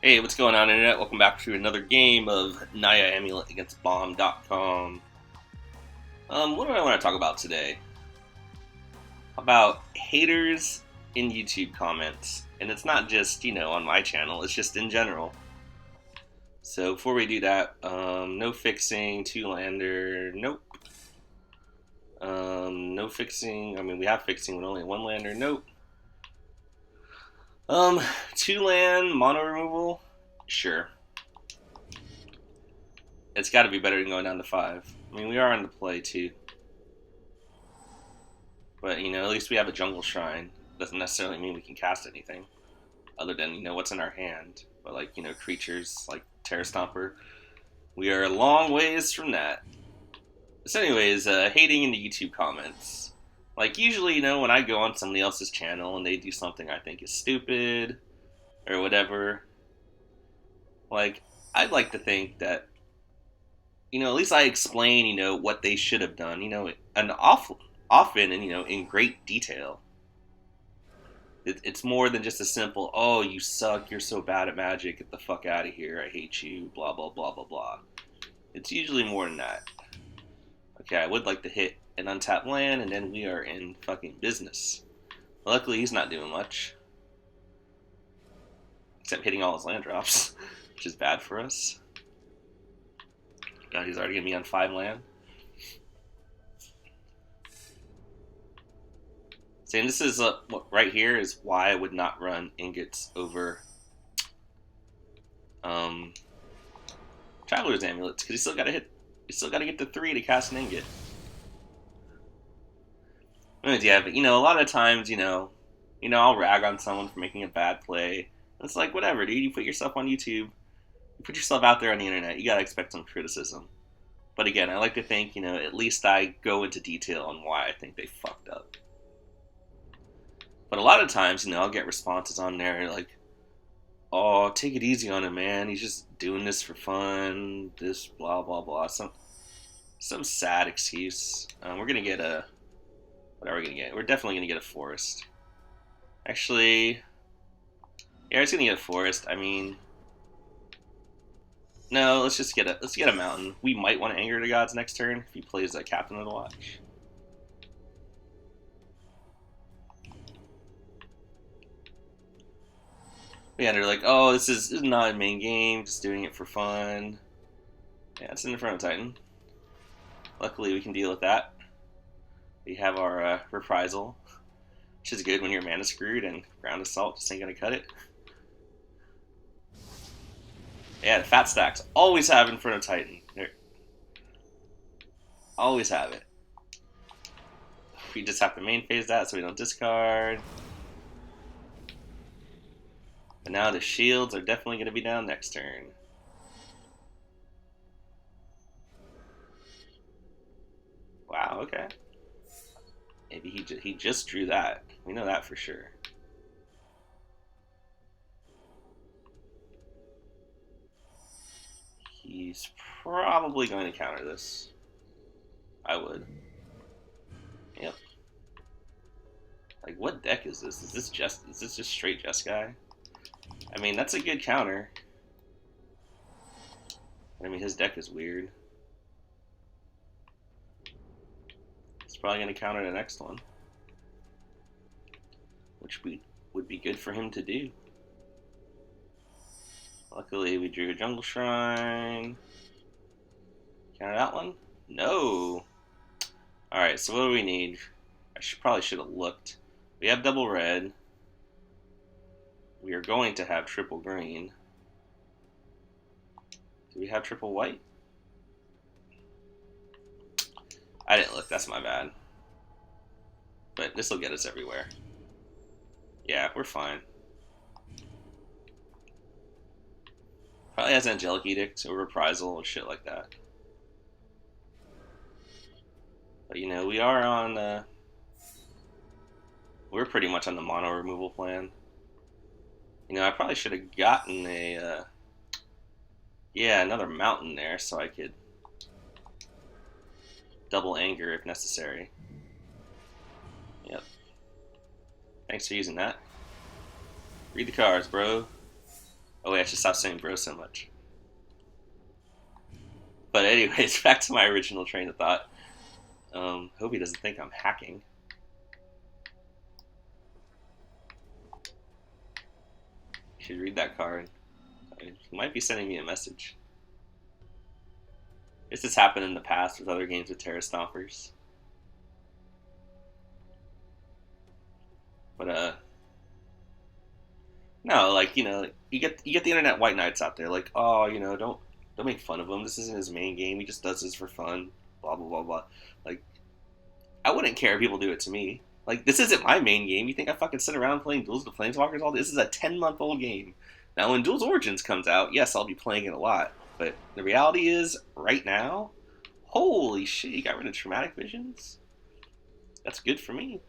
Hey, what's going on, Internet? Welcome back to another game of Naya Amulet against Bomb.com. What do I want to talk about today? About haters in YouTube comments. And it's not just, on my channel, it's just in general. So before we do that, no fixing, two-lander, nope. No fixing, we have fixing with only one lander, nope. Two-land, mono removal, sure. It's got to be better than going down to 5. We are on the play too. But, at least we have a jungle shrine. Doesn't necessarily mean we can cast anything. Other than, what's in our hand. But, creatures like Terra Stomper. We are a long ways from that. So anyways, hating in the YouTube comments. Usually, when I go on somebody else's channel and they do something I think is stupid or whatever, I'd like to think that at least I explain, what they should have done, and often and, in great detail. It's more than just a simple, oh, you suck, you're so bad at Magic, get the fuck out of here, I hate you, blah, blah, blah, blah, blah. It's usually more than that. Okay, I would like to hit an untapped land, and then we are in fucking business. Luckily, he's not doing much. Except hitting all his land drops, which is bad for us. God, he's already going to be on 5 land. And this is what right here is why I would not run ingots over Traveler's Amulets, because you still got to get the 3 to cast an ingot. Yeah, but a lot of times, I'll rag on someone for making a bad play. It's like, whatever, dude. You put yourself on YouTube, you put yourself out there on the internet. You gotta expect some criticism. But again, I like to think, at least I go into detail on why I think they fucked up. But a lot of times, I'll get responses on there like, oh, take it easy on him, man. He's just doing this for fun. This blah, blah, blah. Some sad excuse. We're going to get a... What are we going to get? We're definitely going to get a forest. Actually... Yeah, it's going to get a forest. No, let's get a mountain. We might want to Anger the Gods next turn if he plays a Captain of the Watch. Yeah, they're like, oh, this is not a main game, just doing it for fun. Yeah, it's in the front of Titan. Luckily, we can deal with that. We have our reprisal, which is good when you're mana screwed, and Ground Assault just ain't gonna cut it. Yeah, the fat stacks always have in front of Titan. They're, always have it. We just have to main phase that so we don't discard. But now the shields are definitely going to be down next turn. Wow, okay. Maybe he just drew that. We know that for sure. He's probably going to counter this. I would. Yep. What deck is this? Is this just straight Jeskai? That's a good counter. His deck is weird. He's probably going to counter the next one, which would be good for him to do. Luckily, we drew a Jungle Shrine. Counter that one? No. Alright, so what do we need? I probably should have looked. We have double red. We are going to have triple green. Do we have triple white? I didn't look, that's my bad. But this will get us everywhere. Yeah, we're fine. Probably has Angelic Edict or Reprisal or shit like that. But we are on... we're pretty much on the mono removal plan. I probably should have gotten a, another mountain there so I could double anger if necessary. Yep. Thanks for using that. Read the cards, bro. Oh wait, I should stop saying bro so much. But anyways, back to my original train of thought. Hope he doesn't think I'm hacking. You should read that card. He might be sending me a message. This has happened in the past with other games with Terra Stompers. But no, like you get the internet white knights out there, like, oh, don't make fun of him. This isn't his main game. He just does this for fun. Blah blah blah blah. Like, I wouldn't care if people do it to me. Like, this isn't my main game. You think I fucking sit around playing Duels of the Planeswalkers all day? This is a 10-month-old game. Now, when Duels Origins comes out, yes, I'll be playing it a lot. But the reality is, right now, holy shit, you got rid of Traumatic Visions? That's good for me.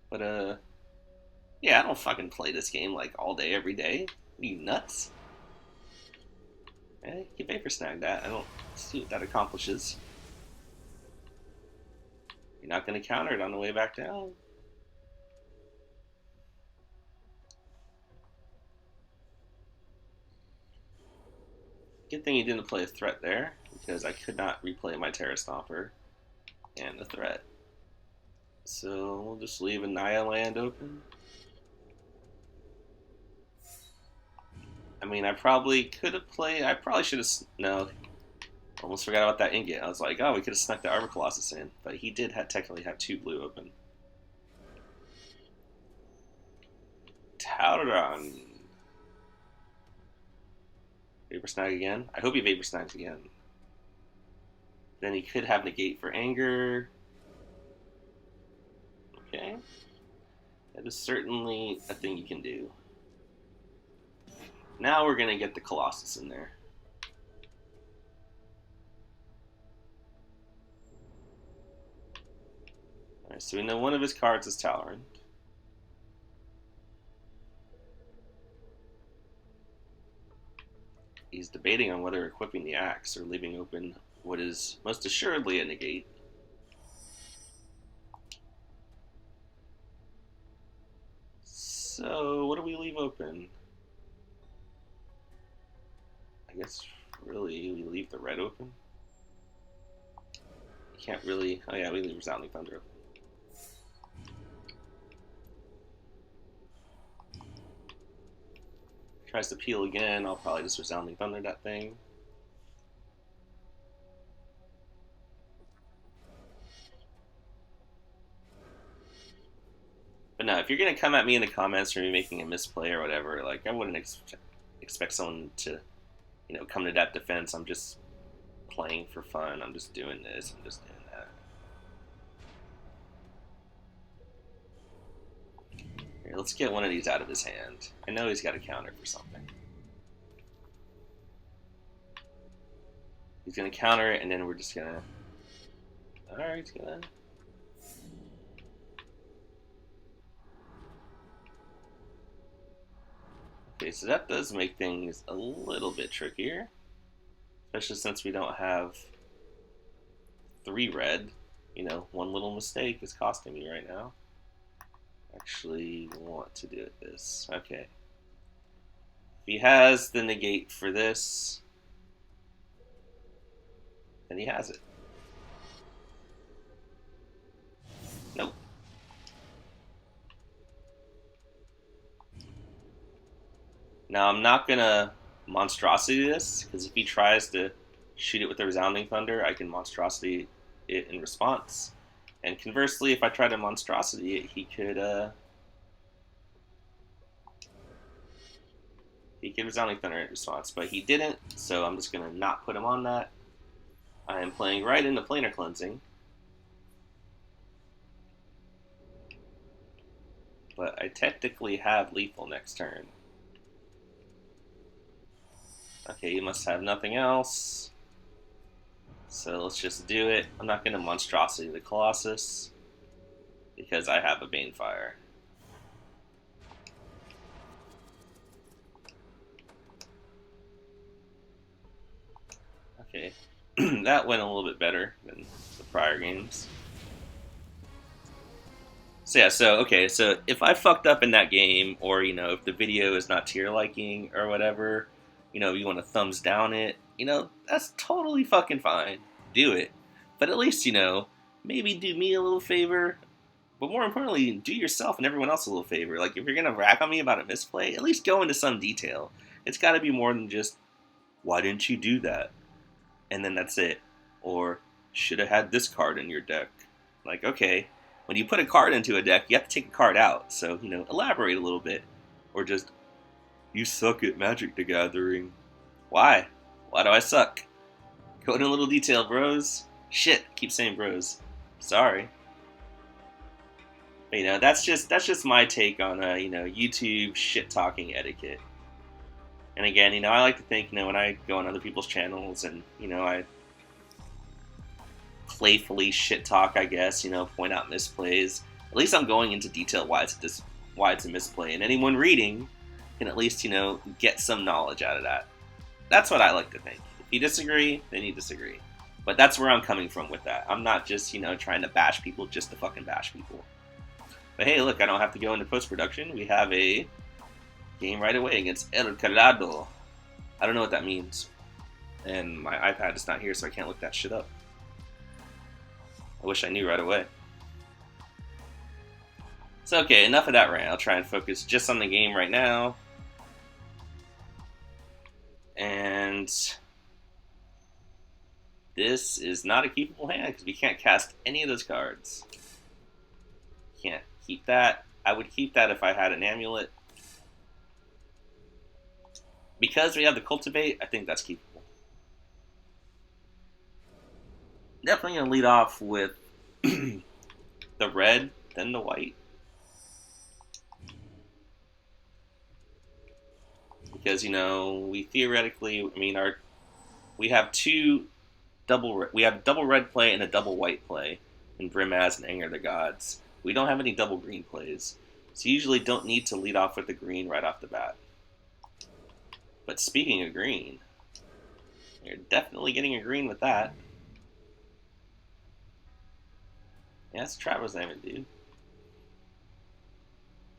But, yeah, I don't fucking play this game, like, all day, every day. Are you nuts? Eh, you vapor snag that. I don't see what that accomplishes. You're not going to counter it on the way back down. Good thing you didn't play a threat there, because I could not replay my Terra Stomper and the threat. So we'll just leave a Naya land open. I mean, I probably could have played. I probably should have. No, almost forgot about that ingot. I was like, oh, we could have snuck the Arbor Colossus in, but he did technically have 2 blue open. Talron. Vapor Snag again? I hope he Vapor Snags again. Then he could have Negate for Anger. Okay. That is certainly a thing you can do. Now we're going to get the Colossus in there. Alright, so we know one of his cards is Talron. He's debating on whether equipping the axe or leaving open what is most assuredly a negate. So, what do we leave open? I guess, really, we leave the red open? Can't really... Oh yeah, we leave Resounding Thunder open. Tries to peel again, I'll probably just Resounding Thunder that thing. But no, if you're gonna come at me in the comments for me making a misplay or whatever, like, I wouldn't expect someone to, come to that defense. I'm just playing for fun. I'm just doing this. I'm just doing that. Here, let's get one of these out of his hand. I know he's got a counter for something. He's gonna counter it, and then we're just gonna... Alright, he's gonna... Okay, so that does make things a little bit trickier. Especially since we don't have 3 red. One little mistake is costing me right now. Actually want to do this. Okay. If he has the negate for this, then he has it. Nope. Now I'm not gonna monstrosity this, because if he tries to shoot it with the Resounding Thunder, I can monstrosity it in response. And conversely, if I try to monstrosity it, he could Resounding Thunder in response, but he didn't, so I'm just gonna not put him on that. I am playing right into Planar Cleansing. But I technically have lethal next turn. Okay, you must have nothing else. So let's just do it. I'm not going to Monstrosity the Colossus, because I have a Banefire. Okay, that went a little bit better than the prior games. So yeah, so okay, so if I fucked up in that game, or if the video is not to your liking or whatever, you want to thumbs down it, that's totally fucking fine. Do it, but at least maybe do me a little favor, but more importantly, do yourself and everyone else a little favor. Like if you're gonna rag on me about a misplay, at least go into some detail. It's got to be more than just why didn't you do that, and then that's it, or should have had this card in your deck. Like okay, when you put a card into a deck, you have to take a card out. So, elaborate a little bit. Or just, you suck at Magic the Gathering. Why? Why do I suck? Go into a little detail, bros. Shit, keep saying bros. Sorry. But, that's just my take on YouTube shit talking etiquette. And again, I like to think, when I go on other people's channels and, I playfully shit talk, I guess, point out misplays. At least I'm going into detail why it's a misplay, and anyone reading can at least get some knowledge out of that. That's what I like to think. If you disagree, then you disagree. But that's where I'm coming from with that. I'm not just trying to bash people just to fucking bash people. But hey, look, I don't have to go into post production. We have a game right away against El Calado. I don't know what that means, and my iPad is not here, so I can't look that shit up. I wish I knew right away. So okay, enough of that rant. I'll try and focus just on the game right now. And this is not a keepable hand because we can't cast any of those cards. Can't keep that. I would keep that if I had an Amulet. Because we have the Cultivate, I think that's keepable. Definitely going to lead off with the red, then the white. Because, we theoretically, we have we have double red play and a double white play in Brimaz and Anger the Gods. We don't have any double green plays. So you usually don't need to lead off with the green right off the bat. But speaking of green, you're definitely getting a green with that. Yeah, that's Travis Diamond, dude.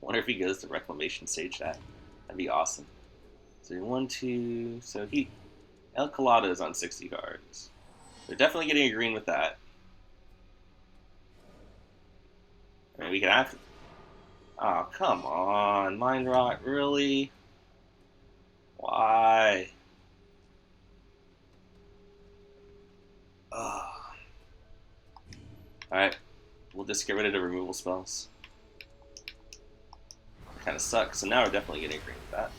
Wonder if he goes to Reclamation Stage that. That'd be awesome. So 1, 2. So El Colado is on 60 cards. They're definitely getting a green with that. We can have. Oh, come on. Mind Rot, really? Why? Ugh. Alright. We'll just get rid of the removal spells. Kind of sucks. So now we're definitely getting a green with that.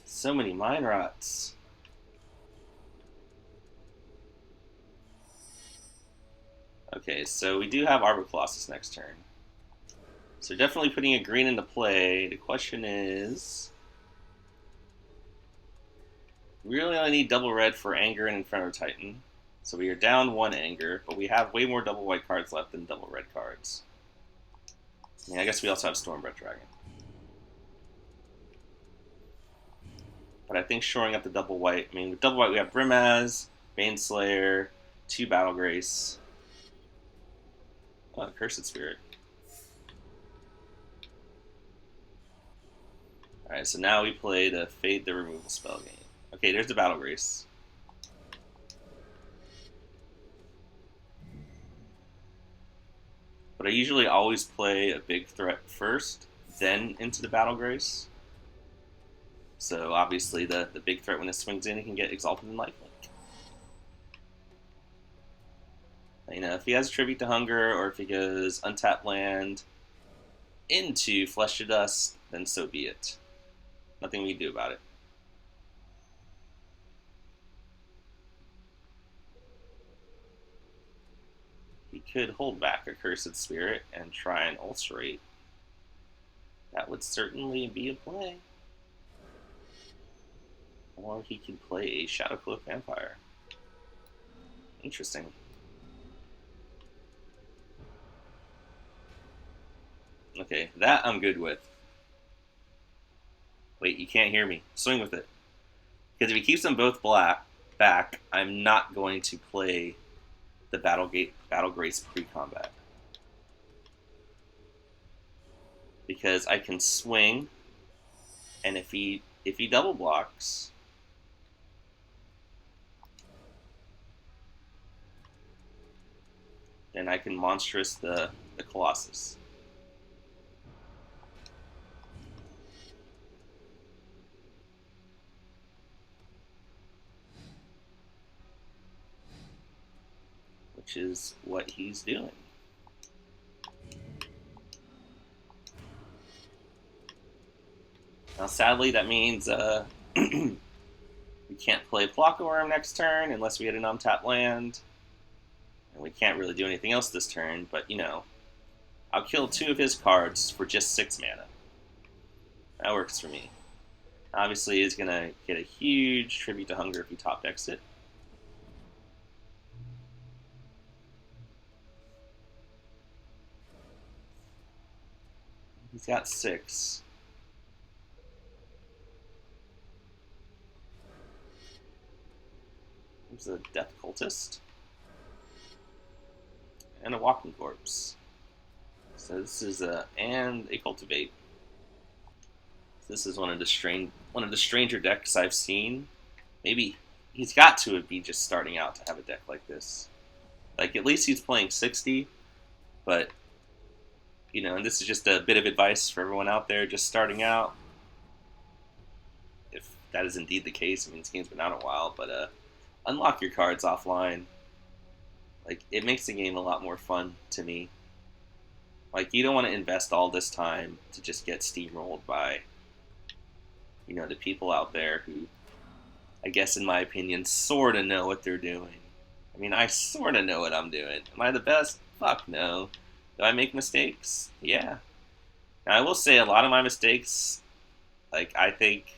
So many Mind Rots. Okay, so we do have Arbor Colossus next turn. So definitely putting a green into play. The question is, we really only need double red for Anger and Inferno Titan. So we are down 1 Anger, but we have way more double white cards left than double red cards. I guess we also have Stormbred Dragon. But I think shoring up the double white, with double white we have Brimaz, Baneslayer, 2 Battle Grace. Oh, Cursed Spirit. Alright, so now we play the Fade the Removal spell game. Okay, there's the Battle Grace. But I usually always play a big threat first, then into the Battle Grace. So obviously the big threat when it swings in, it can get Exalted and Lifelink. If he has Tribute to Hunger, or if he goes Untapped Land into Flesh to Dust, then so be it. Nothing we can do about it. He could hold back a Cursed Spirit and try and ulcerate. That would certainly be a play. Or he could play a Shadowcloak Vampire. Interesting. Okay, that I'm good with. Wait, you can't hear me. Swing with it. Because if he keeps them both back, I'm not going to play the Battle Grace pre-combat because I can swing, and if he double blocks, then I can monstrous the Colossus. Which is what he's doing. Now, sadly, that means we can't play Plocka Worm next turn unless we get an untapped land. And we can't really do anything else this turn, but I'll kill 2 of his cards for just 6 mana. That works for me. Obviously, he's going to get a huge Tribute to Hunger if he top decks it. He's got 6. There's a Death Cultist. And a Walking Corpse. So this is and a Cultivate. This is one of the stranger decks I've seen. Maybe he's got to be just starting out to have a deck like this. Like, at least he's playing 60, but and this is just a bit of advice for everyone out there just starting out. If that is indeed the case, I mean, this game's been out a while, but unlock your cards offline. Like, it makes the game a lot more fun to me. Like, you don't want to invest all this time to just get steamrolled by, the people out there who, I guess in my opinion, sort of know what they're doing. I mean, I sort of know what I'm doing. Am I the best? Fuck no. Do I make mistakes? Yeah. Now, I will say a lot of my mistakes, like, I think,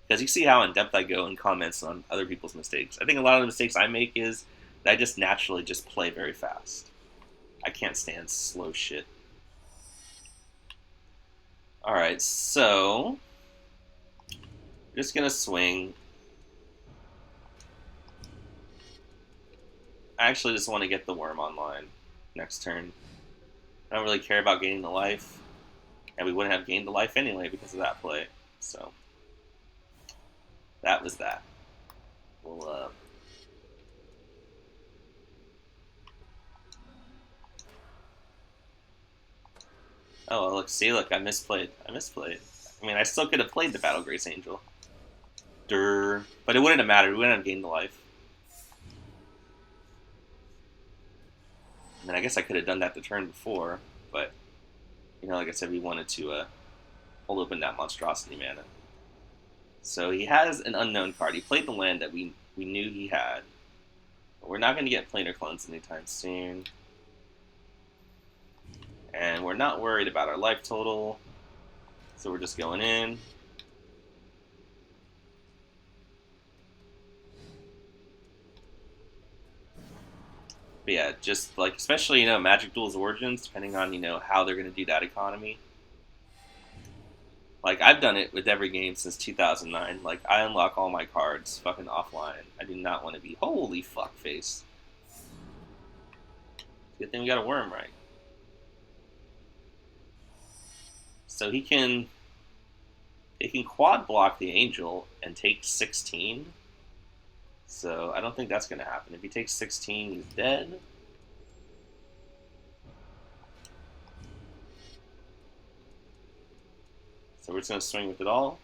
because you see how in-depth I go in comments on other people's mistakes. I think a lot of the mistakes I make is that I just naturally just play very fast. I can't stand slow shit. Alright, so I'm just going to swing. I actually just want to get the worm online next turn. I don't really care about gaining the life, and we wouldn't have gained the life anyway because of that play. So that was that. We'll oh, look, see, look, I misplayed. I mean, I still could have played the Battle Grace Angel. Durr. But it wouldn't have mattered. We wouldn't have gained the life. I mean, I guess I could have done that the turn before, but, like I said, we wanted to hold open that monstrosity mana. So he has an unknown card. He played the land that we knew he had. But we're not going to get planar clones anytime soon. And we're not worried about our life total, so we're just going in. But yeah, just like, especially, Magic Duel's Origins, depending on, how they're going to do that economy. Like, I've done it with every game since 2009. Like, I unlock all my cards fucking offline. I do not want to be, holy fuckface. Good thing we got a worm right. So he can quad block the Angel and take 16. So I don't think that's going to happen. If he takes 16, he's dead. So we're just going to swing with it all.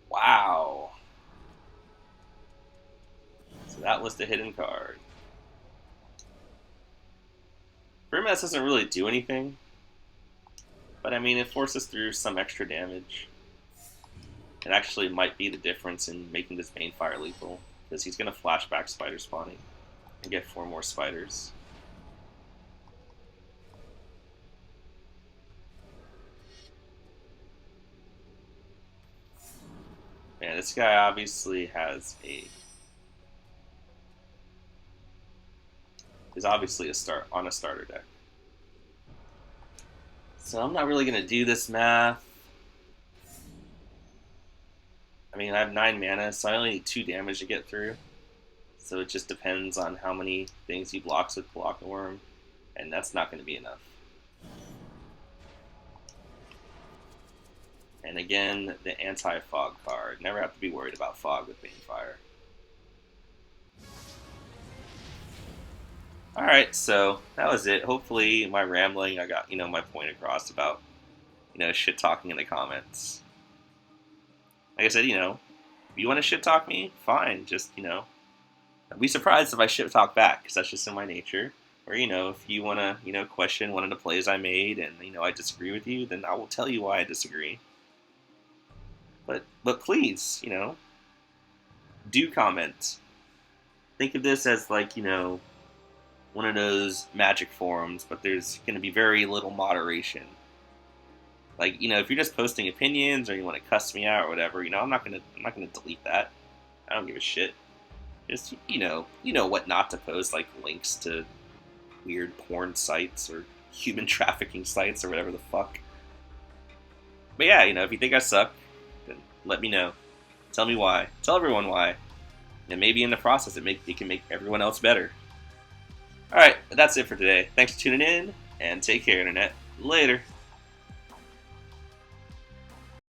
Wow. So that was the hidden card. Brimaz doesn't really do anything. But I mean, it forces through some extra damage. It actually might be the difference in making this Banefire lethal, because he's going to flashback Spider Spawning and get 4 more spiders. Man, this guy obviously is obviously on a starter deck. So I'm not really going to do this math. I mean, I have 9 mana, so I only need 2 damage to get through. So it just depends on how many things he blocks with Worm, and that's not going to be enough. And again, the anti-fog card. Never have to be worried about fog with Banefire. Alright, so that was it. Hopefully my rambling, I got, my point across about, shit talking in the comments. Like I said, if you want to shit talk me, fine. Just, I'd be surprised if I shit talk back, because that's just in my nature. Or, if you want to, question one of the plays I made and, I disagree with you, then I will tell you why I disagree. But please, do comment. Think of this as like, one of those magic forums, but there's going to be very little moderation. Like, if you're just posting opinions or you want to cuss me out or whatever, I'm not gonna delete that. I don't give a shit. Just you know what not to post, like links to weird porn sites or human trafficking sites or whatever the fuck. But yeah, if you think I suck, then let me know. Tell me why. Tell everyone why. And maybe in the process it can make everyone else better. Alright, that's it for today. Thanks for tuning in, and take care, Internet. Later.